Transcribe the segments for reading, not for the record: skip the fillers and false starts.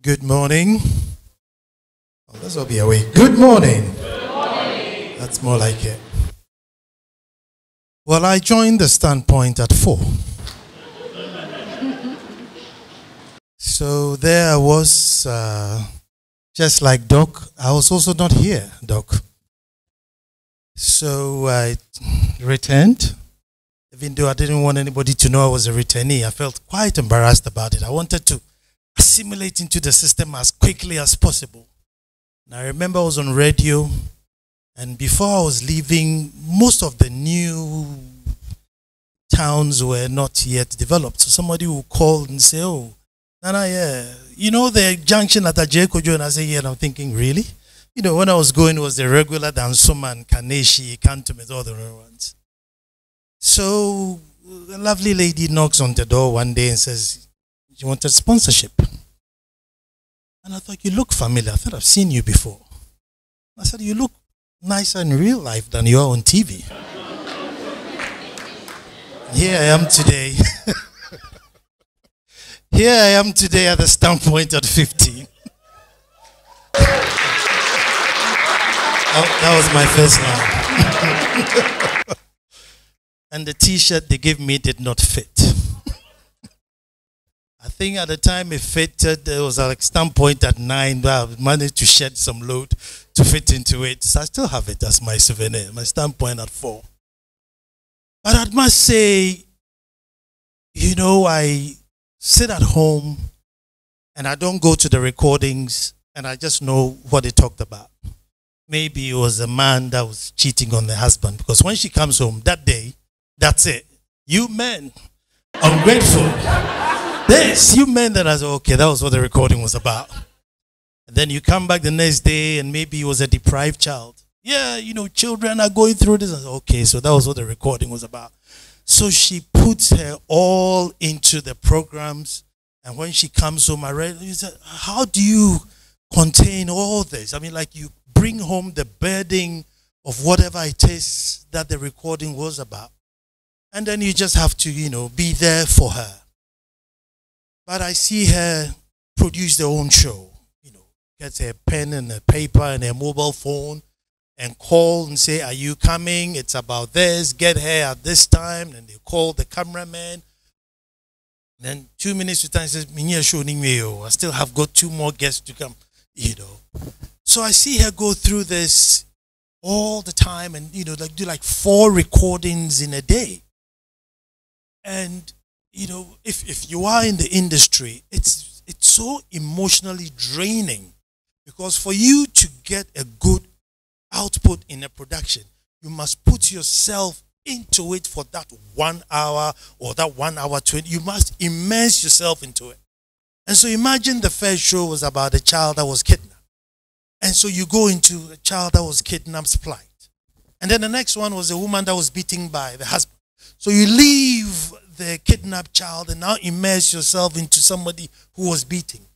Good morning. Oh, let's all be awake. Good morning. Good morning. That's more like it. Well, I joined the standpoint at 4. So there I was, just like Doc. I was also not here, Doc. So I returned. Even though I didn't want anybody to know I was a returnee, I felt quite embarrassed about it. I wanted to assimilate into the system as quickly as possible. And I remember I was on radio, and before I was leaving, most of the new towns were not yet developed. So somebody would call and say, "Oh, Nana, yeah, you know the junction at Ajekojo?" And I say, "Yeah," and I'm thinking, really? You know, when I was going, it was the regular Dansoman, Kaneshi, Kantumet, all the other ones. So a lovely lady knocks on the door one day and says, "She wanted sponsorship." And I thought, "You look familiar. I thought I've seen you before." I said, "You look nicer in real life than you are on TV." Here I am today. Here I am today at the standpoint at 15. That was my first line. And the t-shirt they gave me did not fit. I think at the time it fitted, it was like standpoint at 9, but I managed to shed some load to fit into it. So I still have it as my souvenir, my standpoint at 4. But I must say, you know, I sit at home and I don't go to the recordings and I just know what they talked about. Maybe it was a man that was cheating on the husband, because when she comes home that day, that's it. You men, ungrateful. This, you men that I said, okay, that was what the recording was about. And then you come back the next day and maybe it was a deprived child. Yeah, you know, children are going through this. I said, okay, so that was what the recording was about. So she puts her all into the programs. And when she comes home, I read, he said, how do you contain all this? I mean, like, you bring home the burden of whatever it is that the recording was about. And then you just have to, you know, be there for her. But I see her produce their own show, you know, gets her pen and a paper and her mobile phone and call and say, "Are you coming? It's about this, get here at this time." And they call the cameraman. Then 2 minutes to time says, "I still have got 2 more guests to come," you know. So I see her go through this all the time and, you know, like do like 4 recordings in a day. And you know, if you are in the industry, it's so emotionally draining, because for you to get a good output in a production, you must put yourself into it for that 1 hour or that 1 hour 20. You must immerse yourself into it. And so imagine the first show was about a child that was kidnapped. And so you go into a child that was kidnapped's plight. And then the next one was a woman that was beaten by the husband. So you leave the kidnapped child and now immerse yourself into somebody who was beaten.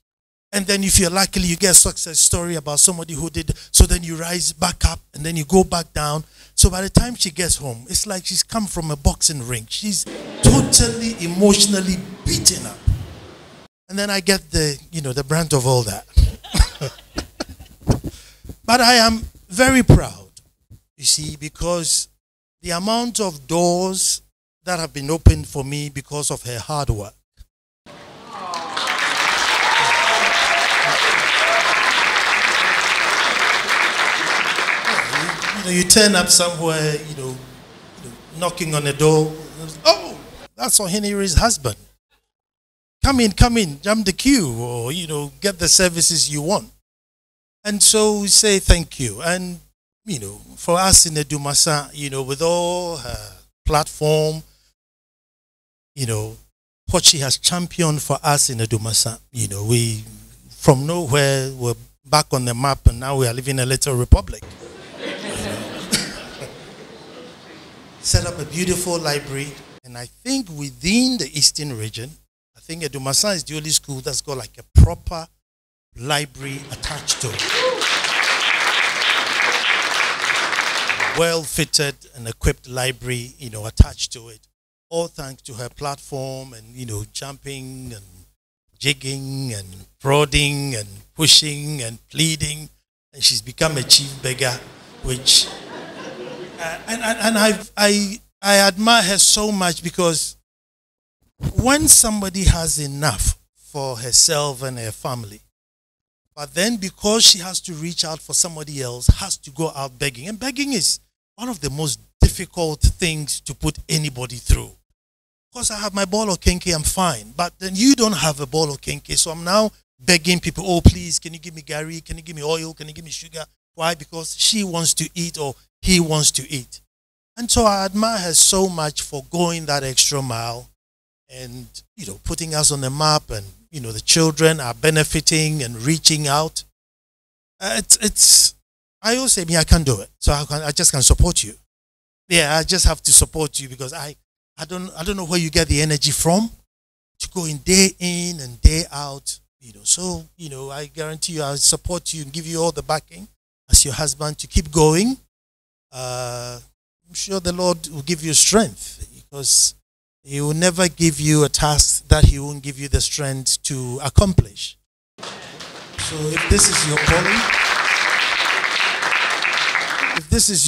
And then if you're lucky, you get a success story about somebody who did. So then you rise back up and then you go back down. So by the time she gets home, it's like she's come from a boxing ring. She's totally emotionally beaten up. And then I get the, you know, the brunt of all that. But I am very proud, you see, because the amount of doors that have been opened for me because of her hard work. You know, you turn up somewhere, you know, knocking on the door. Oh, that's Oheneyere's husband. Come in, jump the queue, or, you know, get the services you want. And so we say thank you. And, you know, for us in Edumasa, you know, with all her platform, you know, what she has championed for us in Edumasa, you know, we, from nowhere, we're back on the map, and now we are living a little republic. You know. Set up a beautiful library, and I think within the Eastern region, I think Edumasa is the only school that's got like a proper library attached to it. Well-fitted and equipped library, you know, attached to it. All thanks to her platform and, you know, jumping and jigging and prodding and pushing and pleading, and she's become a chief beggar, which I admire her so much, because when somebody has enough for herself and her family, but then because she has to reach out for somebody else, has to go out begging. And begging is one of the most difficult things to put anybody through. Because I have my ball of kenke, I'm fine. But then you don't have a ball of kenke, so I'm now begging people, oh, please, can you give me gari? Can you give me oil? Can you give me sugar? Why? Because she wants to eat or he wants to eat. And so I admire her so much for going that extra mile and, putting us on the map, and, the children are benefiting and reaching out. I always say, I can't do it. So I just can support you. Yeah, I just have to support you, because I don't know where you get the energy from to go in and day out. So, I guarantee you I'll support you and give you all the backing as your husband to keep going. I'm sure the Lord will give you strength, because He will never give you a task that He won't give you the strength to accomplish. So if this is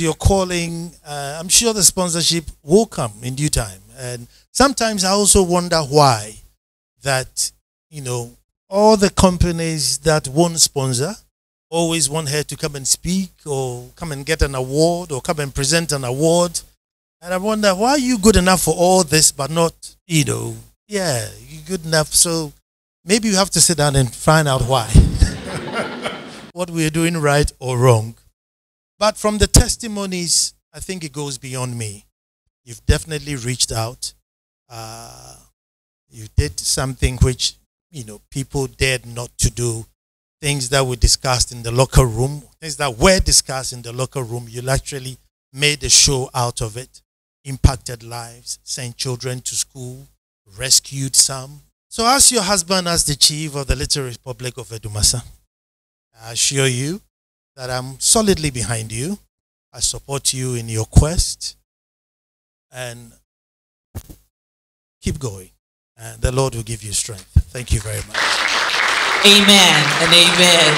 your calling, I'm sure the sponsorship will come in due time. And sometimes I also wonder why that, all the companies that won't sponsor always want her to come and speak or come and get an award or come and present an award. And I wonder, why are you good enough for all this but not, you're good enough. So maybe you have to sit down and find out why. What we're doing right or wrong. But from the testimonies, I think it goes beyond me. You've definitely reached out. You did something which, people dared not to do. Things that were discussed in the locker room, things that were discussed in the locker room, you actually made a show out of it, impacted lives, sent children to school, rescued some. So as your husband, as the chief of the Little Republic of Edumasa, I assure you that I'm solidly behind you. I support you in your quest, and keep going. And the Lord will give you strength. Thank you very much. Amen and amen.